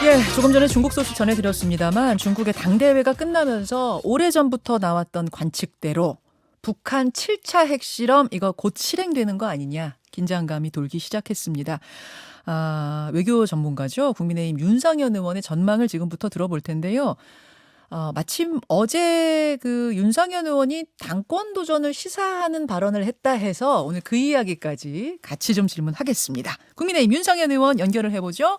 예, 조금 전에 중국 소식 전해드렸습니다만 중국의 당대회가 끝나면서 오래전부터 나왔던 관측대로 북한 7차 핵실험 이거 곧 실행되는 거 아니냐 긴장감이 돌기 시작했습니다. 외교 전문가죠. 국민의힘 윤상현 의원의 전망을 지금부터 들어볼 텐데요. 마침 어제 그 윤상현 의원이 당권 도전을 시사하는 발언을 했다 해서 오늘 그 이야기까지 같이 좀 질문하겠습니다. 국민의힘 윤상현 의원 연결을 해보죠.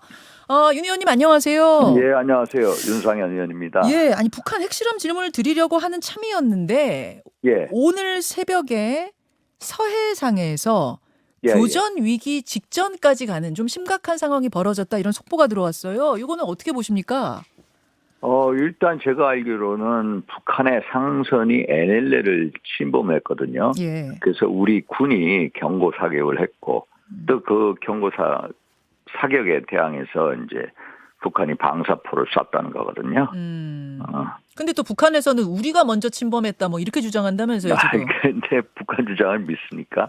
윤 의원님 안녕하세요. 예, 안녕하세요. 윤상현 의원입니다. 예, 아니 북한 핵실험 질문을 드리려고 하는 참이었는데 예, 오늘 새벽에 서해상에서 예, 교전 위기 직전까지 가는 좀 심각한 상황이 벌어졌다 이런 속보가 들어왔어요. 이거는 어떻게 보십니까? 일단 제가 알기로는 북한의 상선이 NLL을 침범했거든요. 예. 그래서 우리 군이 경고 사격을 했고 또 그 경고 사격에 대항해서 이제 북한이 방사포를 쐈다는 거거든요. 근데 또 북한에서는 우리가 먼저 침범했다 뭐 이렇게 주장한다면서요, 지금. 근데 북한 주장을 믿습니까?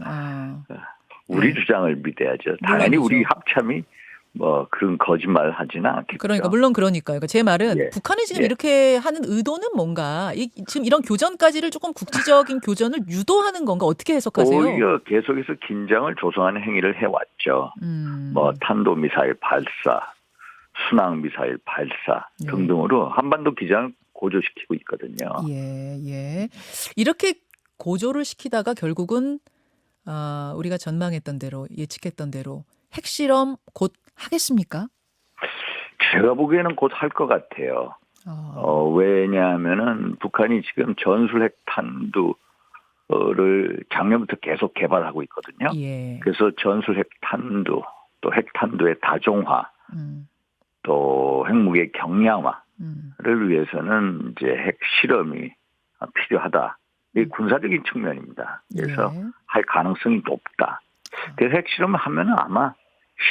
우리 예. 주장을 믿어야죠. 당연히 물론이죠. 우리 합참이 뭐 그런 거짓말을 하지는 않겠죠. 그러니까 물론 그러니까요. 그러니까 제 말은 예. 북한이 지금 예. 이렇게 하는 의도는 뭔가 지금 이런 교전까지를 조금 국지적인 교전을 유도하는 건가 어떻게 해석하세요? 오히려 계속해서 긴장을 조성하는 행위를 해왔죠. 뭐 탄도미사일 발사, 순항미사일 발사 예. 등등으로 한반도 기장을 고조시키고 있거든요. 예, 예. 이렇게 고조를 시키다가 결국은 우리가 전망했던 대로 예측했던 대로 핵실험 곧 하겠습니까? 제가 보기에는 곧 할 것 같아요. 왜냐하면은 북한이 지금 전술 핵탄두를 작년부터 계속 개발하고 있거든요. 예. 그래서 전술 핵탄두, 또 핵탄두의 다종화, 또 핵무기의 경량화를 위해서는 이제 핵실험이 필요하다. 이 군사적인 측면입니다. 그래서 예. 할 가능성이 높다. 그래서 핵실험을 하면은 아마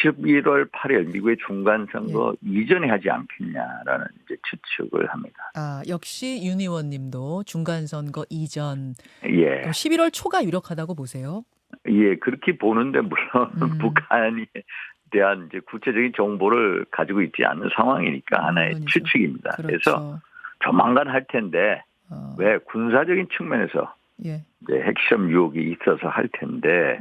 11월 8일 미국의 중간선거 이전에 하지 않겠냐라는 이제 추측을 합니다. 역시 윤 의원님도 중간선거 이전 예, 11월 초가 유력하다고 보세요. 예, 그렇게 보는데 물론 북한에 대한 이제 구체적인 정보를 가지고 있지 않는 상황이니까 하나의 물론이죠. 추측입니다. 그렇죠. 그래서 조만간 할 텐데 왜 군사적인 측면에서 예. 이제 핵실험 유혹이 있어서 할 텐데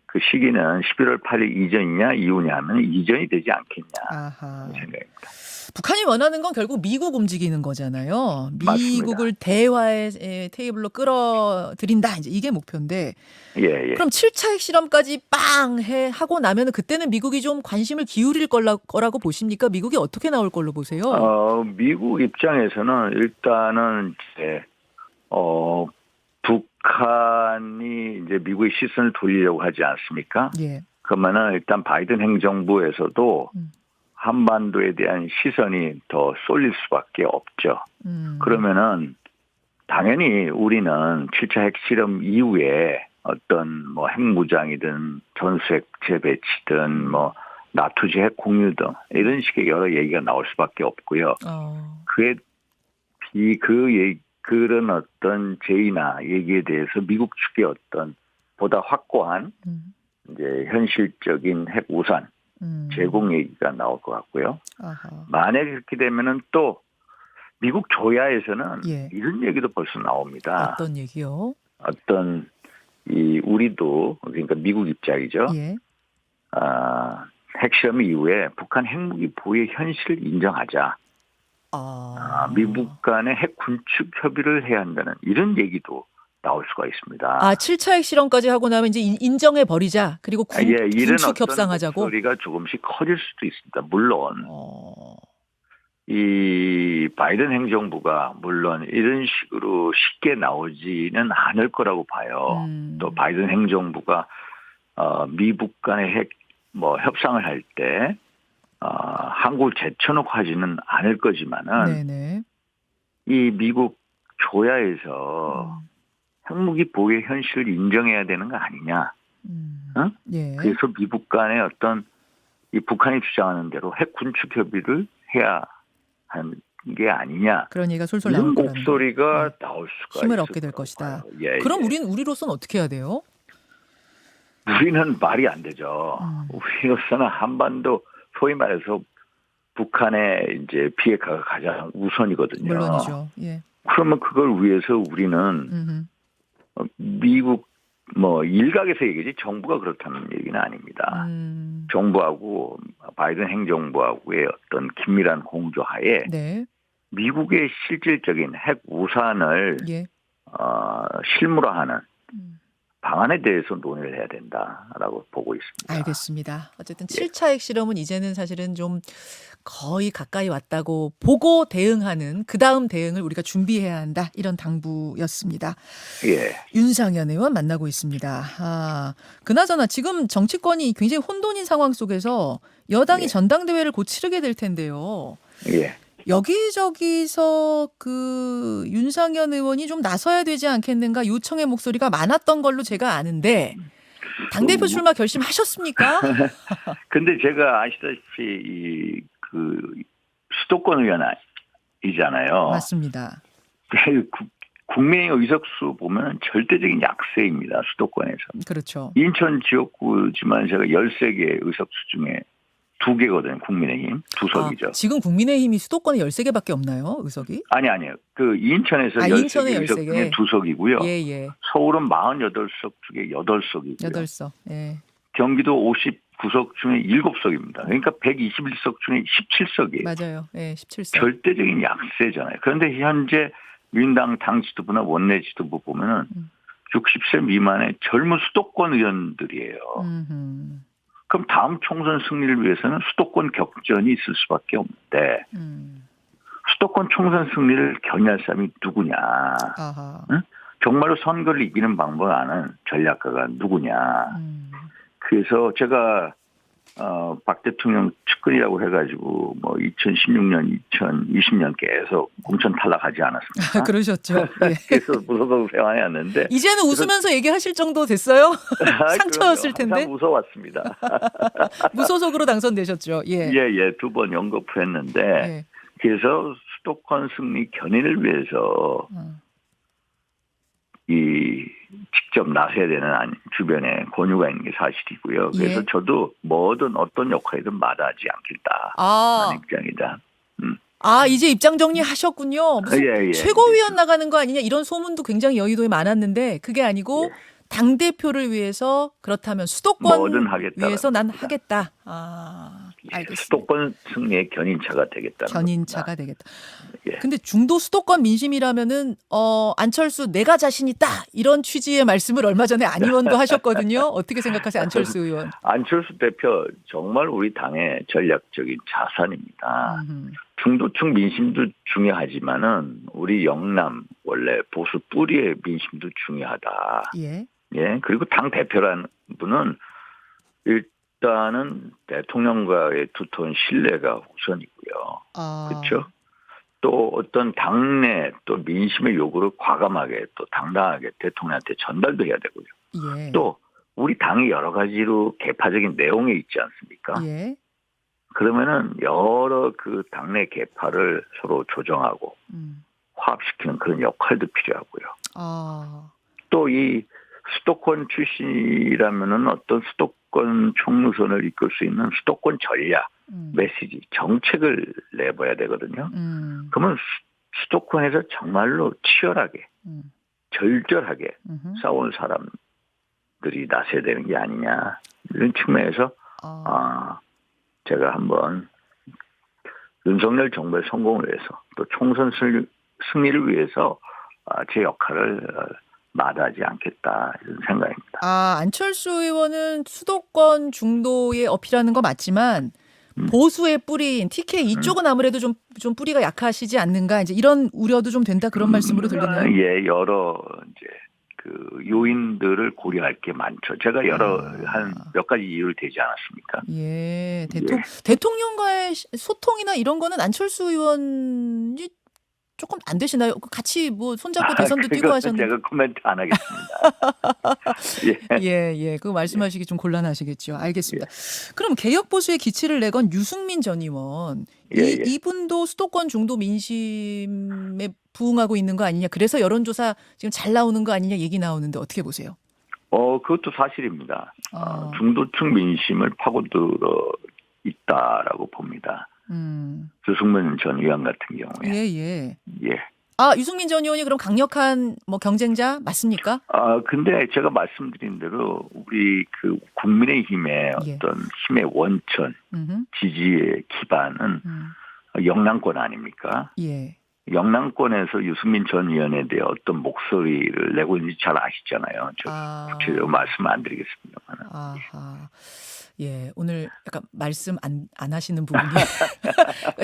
그 시기는 11월 8일 이전이냐 이후냐 하면 이전이 되지 않겠냐 아하. 생각입니다. 북한이 원하는 건 결국 미국 움직이는 거잖아요. 미국을 맞습니다. 대화의 테이블로 끌어들인다. 이제 이게 목표인데. 예, 예. 그럼 7차 핵실험까지 빵 하고 나면 그때는 미국이 좀 관심을 기울일 거라고 보십니까? 미국이 어떻게 나올 걸로 보세요? 미국 입장에서는 일단은 이제 북한이 이제 미국의 시선을 돌리려고 하지 않습니까? 예. 그러면은 일단 바이든 행정부에서도 한반도에 대한 시선이 더 쏠릴 수밖에 없죠. 그러면은 당연히 우리는 7차 핵실험 이후에 어떤 뭐 핵무장이든 전술핵 재배치든 뭐 나토지 핵 공유 등 이런 식의 여러 얘기가 나올 수밖에 없고요. 그런 어떤 제의나 얘기에 대해서 미국 측의 어떤 보다 확고한 이제 현실적인 핵 우산 제공 얘기가 나올 것 같고요. 만약에 그렇게 되면은 또 미국 조야에서는 이런 얘기도 벌써 나옵니다. 어떤 얘기요? 어떤 우리도 그러니까 미국 입장이죠. 예. 핵실험 이후에 북한 핵무기 보유의 현실을 인정하자. 미국 간의 핵 군축 협의를 해야 한다는 이런 얘기도 나올 수가 있습니다. 7차 핵실험까지 하고 나면 이제 인정해 버리자. 그리고 이런 군축 협상하자고. 목소리가 조금씩 커질 수도 있습니다. 물론 이 바이든 행정부가 물론 이런 식으로 쉽게 나오지는 않을 거라고 봐요. 또 바이든 행정부가 미국 간의 핵 협상을 할 때 한국을 제쳐놓고 하지는 않을 거지만은 네네. 이 미국 조야에서 핵무기 보유의 현실을 인정해야 되는 거 아니냐? 예. 그래서 미국 간의 어떤 이 북한이 주장하는 대로 핵 군축 협의를 해야 하는 게 아니냐? 그런 얘기가 솔솔 이런 나올 거라는 목소리가 나올 수가 힘을 있을 얻게 될 거라고 것이다. 봐요. 예, 그럼 예. 우리로서는 어떻게 해야 돼요? 우리는 말이 안 되죠. 우리로서는 한반도 소위 말해서 북한의 이제 비핵화가 가장 우선이거든요. 물론이죠. 예. 그러면 그걸 위해서 우리는 미국 뭐 일각에서 얘기지 정부가 그렇다는 얘기는 아닙니다. 정부하고 바이든 행정부하고의 어떤 긴밀한 공조하에 네. 미국의 실질적인 핵 우산을 예. 실무화하는 방안에 대해서 논의를 해야 된다라고 보고 있습니다. 알겠습니다. 어쨌든 7차 핵실험은 이제는 사실은 좀 거의 가까이 왔다고 보고 대응하는 그다음 대응을 우리가 준비해야 한다. 이런 당부였습니다. 예. 윤상현 의원 만나고 있습니다. 그나저나 지금 정치권이 굉장히 혼돈인 상황 속에서 여당이 예. 전당대회를 곧 치르게 될 텐데요. 예. 여기저기서 그 윤상현 의원이 좀 나서야 되지 않겠는가 요청의 목소리가 많았던 걸로 제가 아는데 당대표 출마 결심하셨습니까? 근데 제가 아시다시피 그 수도권 의원이잖아요. 맞습니다. 국민의 의석수 보면 절대적인 약세입니다. 수도권에서. 그렇죠. 인천 지역구지만 제가 13개 의석수 중에 2개거든요. 국민의힘 2석이죠. 지금 국민의힘이 수도권에 13개밖에 없나요? 의석이? 아니요. 그 인천에서 13개 의석 중에 2석이고요. 예. 서울은 48석 중에 8석이고요. 8석. 예. 경기도 59석 중에 7석입니다. 그러니까 121석 중에 17석이에요. 맞아요. 예, 17석. 절대적인 약세잖아요. 그런데 현재 민당 당 지도부나 원내 지도부 보면은 60세 미만의 젊은 수도권 의원들이에요. 그럼 다음 총선 승리를 위해서는 수도권 격전이 있을 수밖에 없는데 수도권 총선 승리를 견인할 사람이 누구냐. 응? 정말로 선거를 이기는 방법을 아는 전략가가 누구냐. 그래서 제가 박 대통령 측근이라고 해가지고 뭐 2016년, 2020년 계속 공천 탈락하지 않았습니까? 그러셨죠. 예. 그래서 무소속 생활해왔는데 이제는 웃으면서 얘기하실 정도 됐어요? 상처였을 텐데. 항상 무서웠습니다. 무소속으로 당선되셨죠. 예. 예, 2번 연거푸했는데 예. 그래서 수도권 승리 견인을 위해서 이 직접 나서야 되는 주변에 권유가 있는 게 사실이고요. 그래서 예. 저도 뭐든 어떤 역할이든 마다하지 않겠다. 하는 입장이다. 이제 입장 정리하셨군요. 무슨 예. 최고위원 나가는 거 아니냐 이런 소문도 굉장히 여의도에 많았는데 그게 아니고 당대표를 위해서 그렇다면 수도권 뭐든 하겠다. 위해서 난 하겠다. 알겠습니다. 수도권 승리의 견인차가 되겠다는 견인차가 겁니다. 되겠다. 예. 근데 중도 수도권 민심이라면은 안철수 내가 자신 있다 이런 취지의 말씀을 얼마 전에 안 의원도 하셨거든요. 어떻게 생각하세요, 안철수 의원? 안철수 대표 정말 우리 당의 전략적인 자산입니다. 중도층 민심도 중요하지만은 우리 영남 원래 보수 뿌리의 민심도 중요하다. 예. 그리고 당 대표라는 분은 일단은 대통령과의 두터운 신뢰가 우선이고요. 그렇죠? 또 어떤 당내 또 민심의 요구를 과감하게 또 당당하게 대통령한테 전달도 해야 되고요. 예. 또 우리 당이 여러 가지로 개파적인 내용이 있지 않습니까? 예. 그러면은 여러 그 당내 개파를 서로 조정하고 화합시키는 그런 역할도 필요하고요. 또 이 수도권 출신이라면은 어떤 수도권 총무선을 이끌 수 있는 수도권 전략, 메시지, 정책을 내봐야 되거든요. 그러면 수도권에서 정말로 치열하게, 절절하게 싸운 사람들이 나서야 되는 게 아니냐. 이런 측면에서 제가 한번 윤석열 정부의 성공을 위해서 또 총선 승리를 위해서 제 역할을 마다하지 않겠다 이런 생각입니다. 안철수 의원은 수도권 중도에 어필하는 거 맞지만 보수의 뿌리인 TK 이쪽은 아무래도 좀 뿌리가 약하시지 않는가 이제 이런 우려도 좀 된다 그런 말씀으로 들리네요. 예, 여러 이제 그 요인들을 고려할 게 많죠. 제가 한 몇 가지 이유를 대지 않았습니까? 예, 대통령과의 소통이나 이런 거는 안철수 의원이 조금 안 되시나요? 같이 뭐 손잡고 대선도 뛰고 하셨는데. 제가 코멘트 안 하겠습니다. 예. 그거 말씀하시기 좀 곤란하시겠죠. 알겠습니다. 그럼 개혁 보수의 기치를 내건 유승민 전 의원. 이분도 수도권 중도 민심에 부응하고 있는 거 아니냐. 그래서 여론조사 지금 잘 나오는 거 아니냐 얘기 나오는데 어떻게 보세요? 그것도 사실입니다. 중도층 민심을 파고들어 있다라고 봅니다. 유승민 전 의원 같은 경우에. 예. 예. 아, 유승민 전 의원이 그럼 강력한 뭐 경쟁자 맞습니까? 근데 제가 말씀드린 대로 우리 그 국민의힘의 예. 어떤 힘의 원천, 지지의 기반은 영남권 아닙니까? 예. 영남권에서 유승민 전 의원에 대해 어떤 목소리를 내고 있는지 잘 아시잖아요. 구체적으로 말씀 안 드리겠습니다만. 아하. 예, 오늘 약간 말씀 안 하시는 부분이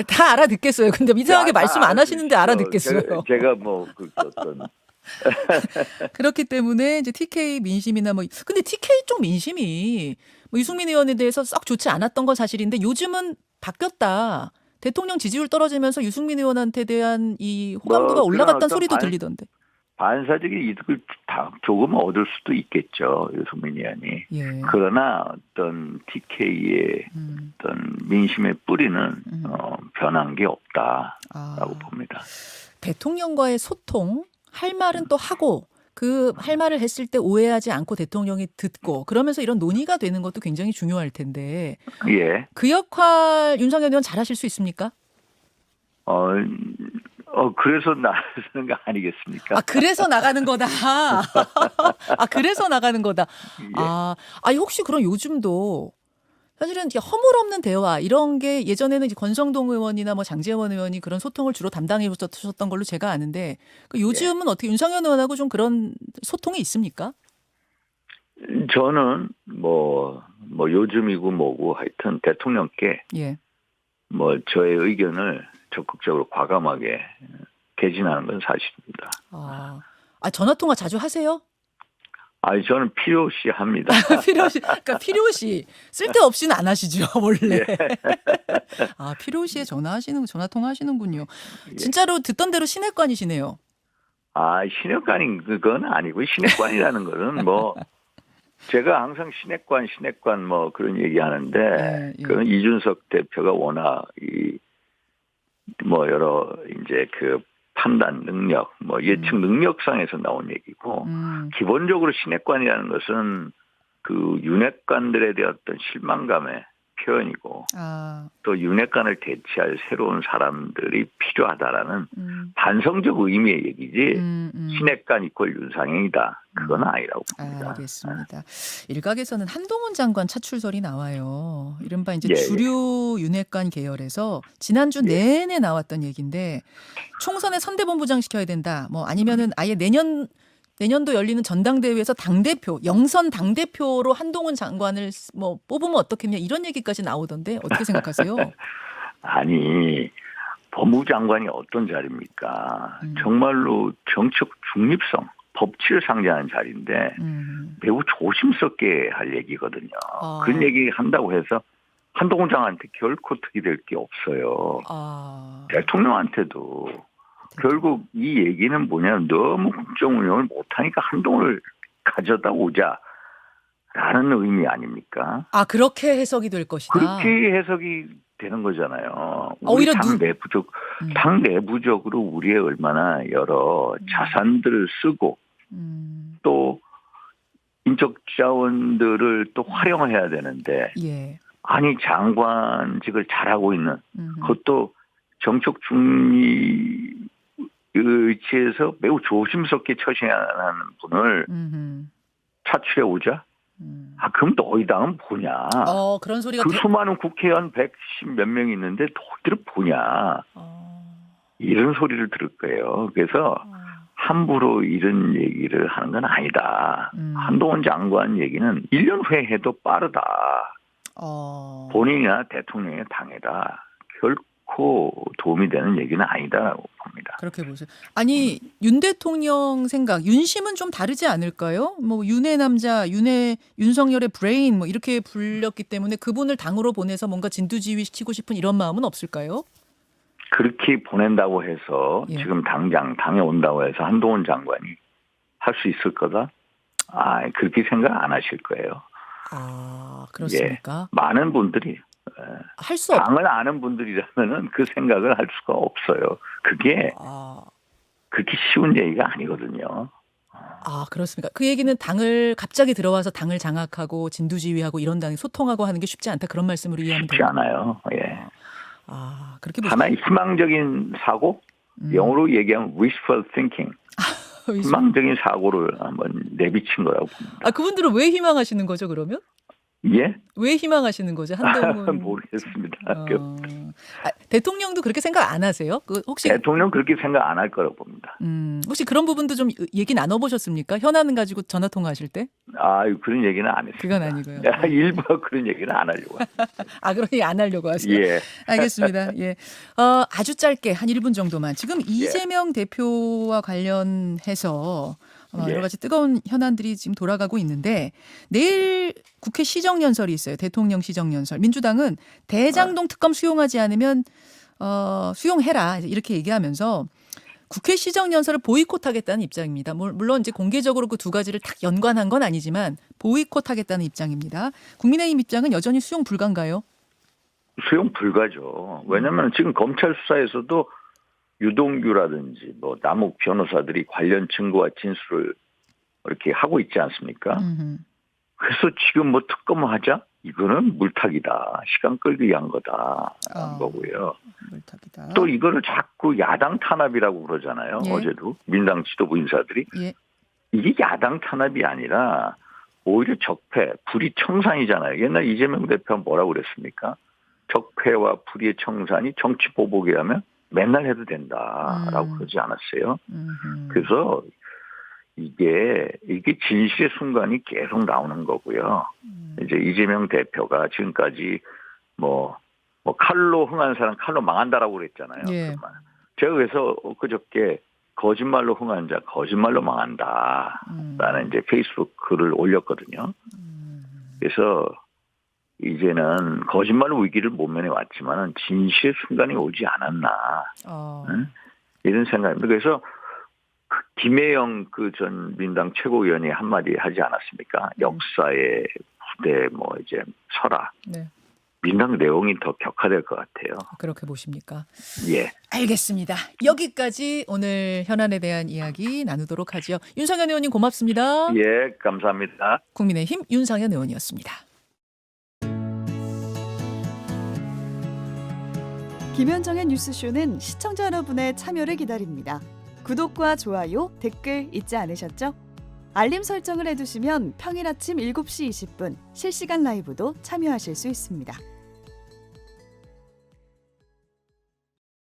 다 알아듣겠어요. 근데 이상하게 말씀 안 하시는데 알아듣겠어요. 제가 뭐 그 어떤 그렇기 때문에 이제 TK 민심이나 뭐 근데 TK 쪽 민심이 뭐 유승민 의원에 대해서 썩 좋지 않았던 건 사실인데 요즘은 바뀌었다. 대통령 지지율 떨어지면서 유승민 의원한테 대한 이 호감도가 올라갔다는 소리도 들리던데. 반사적인 이득을 다 조금 얻을 수도 있겠죠. 유승민 의원이. 예. 그러나 어떤 TK의 어떤 민심의 뿌리는 변한 게 없다라고 봅니다. 대통령과의 소통, 할 말은 또 하고 그 할 말을 했을 때 오해하지 않고 대통령이 듣고 그러면서 이런 논의가 되는 것도 굉장히 중요할 텐데. 예. 그 역할 윤석열 의원 잘하실 수 있습니까? 그래서 나서는 거 아니겠습니까? 아, 그래서 나가는 거다. 아, 그래서 나가는 거다. 예. 혹시 그럼 요즘도 사실은 이제 허물없는 대화 이런 게 예전에는 이제 권성동 의원이나 뭐 장제원 의원이 그런 소통을 주로 담당해 오셨던 걸로 제가 아는데 요즘은 어떻게 윤석열 의원하고 좀 그런 소통이 있습니까? 저는 뭐 요즘이고 뭐고 하여튼 대통령께 예. 뭐 저의 의견을 적극적으로 과감하게 개진하는 건 사실입니다. 전화 통화 자주 하세요? 저는 필요시 합니다. 그러니까 필요시 쓸데없이는 안 하시죠 원래. 예. 필요시에 전화 통화하시는군요. 예. 진짜로 듣던 대로 시내관이시네요. 시내관인 그건 아니고 시내관이라는 거는 뭐 제가 항상 시내관 뭐 그런 얘기하는데 예. 그건 이준석 대표가 워낙 뭐 여러 이제 그 판단 능력, 뭐 예측 능력상에서 나온 얘기고 기본적으로 시내관이라는 것은 그 윤핵관들에 대한 어떤 실망감의 표현이고 또 윤핵관을 대체할 새로운 사람들이 필요하다라는 반성적 의미의 얘기지 시내관 이퀄 윤상현이다. 그건 아니라고 봅니다. 알겠습니다. 일각에서는 한동훈 장관 차출설이 나와요. 이른바 이제 예. 주류 윤핵관 계열에서 지난주 내내 나왔던 얘기인데 총선에 선대본부장 시켜야 된다. 뭐 아니면은 아예 내년도 열리는 전당대회에서 당대표, 영선 당대표로 한동훈 장관을 뭐 뽑으면 어떻겠냐 이런 얘기까지 나오던데 어떻게 생각하세요? 아니, 법무장관이 어떤 자리입니까? 정말로 정책 중립성, 법치를 상징하는 자리인데 매우 조심스럽게 할 얘기거든요. 그런 얘기 한다고 해서 한동훈 장관한테 결코 득이 될 게 없어요. 대통령한테도 결국 이 얘기는 뭐냐면 너무 국정 운영을 못하니까 한동훈을 가져다 오자라는 의미 아닙니까? 그렇게 해석이 될 것이다. 그렇게 해석이 되는 거잖아요. 오히려 당 내부적으로 우리의 얼마나 여러 자산들을 쓰고 또 인적 자원들을 또 활용해야 되는데 아니 장관직을 잘하고 있는 그것도 정책 중립 의치에서 매우 조심스럽게 처신하는 분을 차출해 오자? 그럼 너희 당은 뭐냐? 그런 소리가 그 수많은 국회의원 110 몇 명이 있는데 너희들은 뭐냐? 이런 소리를 들을 거예요. 그래서 함부로 이런 얘기를 하는 건 아니다. 한동훈 장관 얘기는 1년 후에 해도 빠르다. 본인이나 대통령의 당에다 결코 도움이 되는 얘기는 아니다라고 봅니다. 그렇게 보세요. 아니 윤 대통령 생각, 윤심은 좀 다르지 않을까요? 뭐 윤의 남자, 윤석열의 브레인 뭐 이렇게 불렸기 때문에 그분을 당으로 보내서 뭔가 진두지휘시키고 싶은 이런 마음은 없을까요? 그렇게 보낸다고 해서 지금 당장 당에 온다고 해서 한동훈 장관이 할 수 있을 거다? 그렇게 생각 안 하실 거예요. 그렇습니까? 많은 분들이 당을 아는 분들이라면은 그 생각을 할 수가 없어요. 그게 그렇게 쉬운 얘기가 아니거든요. 그렇습니까? 그 얘기는 당을 갑자기 들어와서 당을 장악하고 진두지휘하고 이런 당에 소통하고 하는 게 쉽지 않다 그런 말씀으로 이해하면 돼요. 쉽지 않아요. 예. 아, 그렇게 하나의 희망적인 사고, 영어로 얘기하면 wishful thinking. 희망적인 사고를 한번 내비친 거라고 봅니다. 아, 그분들은 왜 희망하시는 거죠, 그러면? 예? 왜 희망하시는 거죠? 한동훈 모르겠습니다. 대통령도 그렇게 생각 안 하세요? 그 혹시 대통령 그렇게 생각 안 할 거라고 봅니다. 혹시 그런 부분도 좀 얘기 나눠보셨습니까? 현안 가지고 전화 통화하실 때? 그런 얘기는 안 했습니다. 그건 아니고요. 일부러 그런 얘기는 안 하려고 합니다. 아, 그런 얘기 안 하려고 하세요? 예. 알겠습니다. 예. 아주 짧게 한 1분 정도만. 지금 이재명 대표와 관련해서 여러 가지 뜨거운 현안들이 지금 돌아가고 있는데 내일 국회 시정연설이 있어요. 대통령 시정연설. 민주당은 대장동 특검 수용하지 않으면 수용해라 이렇게 얘기하면서 국회 시정연설을 보이콧하겠다는 입장입니다. 물론 이제 공개적으로 그 두 가지를 딱 연관한 건 아니지만 보이콧하겠다는 입장입니다. 국민의힘 입장은 여전히 수용 불가인가요? 수용 불가죠. 왜냐하면 지금 검찰 수사에서도 유동규라든지 뭐 남욱 변호사들이 관련 증거와 진술을 이렇게 하고 있지 않습니까? 그래서 지금 뭐 특검하자? 이거는 물타기다. 시간 끌기 위한 거다라는 거고요. 물타기다. 또 이거를 자꾸 야당 탄압이라고 그러잖아요. 예. 어제도 민당 지도부 인사들이. 예. 이게 야당 탄압이 아니라 오히려 적폐, 불의 청산이잖아요. 옛날 이재명 대표가 뭐라고 그랬습니까? 적폐와 불의의 청산이 정치 보복에 하면 맨날 해도 된다라고 그러지 않았어요. 그래서 이게 진실의 순간이 계속 나오는 거고요. 이제 이재명 대표가 지금까지 뭐 칼로 흥한 사람 칼로 망한다라고 그랬잖아요. 예. 제가 그래서 그저께 거짓말로 흥한 자 거짓말로 망한다라는 이제 페이스북 글을 올렸거든요. 그래서 이제는 거짓말 위기를 모면해 왔지만 진실의 순간이 오지 않았나 이런 생각입니다. 그래서 김혜영 그 전 민당 최고위원이 한마디 하지 않았습니까? 역사의 후대 뭐 이제 설화. 네. 민당 내용이 더 격화될 것 같아요. 그렇게 보십니까? 예. 알겠습니다. 여기까지 오늘 현안에 대한 이야기 나누도록 하죠. 윤상현 의원님 고맙습니다. 예, 감사합니다. 국민의힘 윤상현 의원이었습니다. 김현정의 뉴스쇼는 시청자 여러분의 참여를 기다립니다. 구독과 좋아요, 댓글 잊지 않으셨죠? 알림 설정을 해두시면 평일 아침 7시 20분 실시간 라이브도 참여하실 수 있습니다.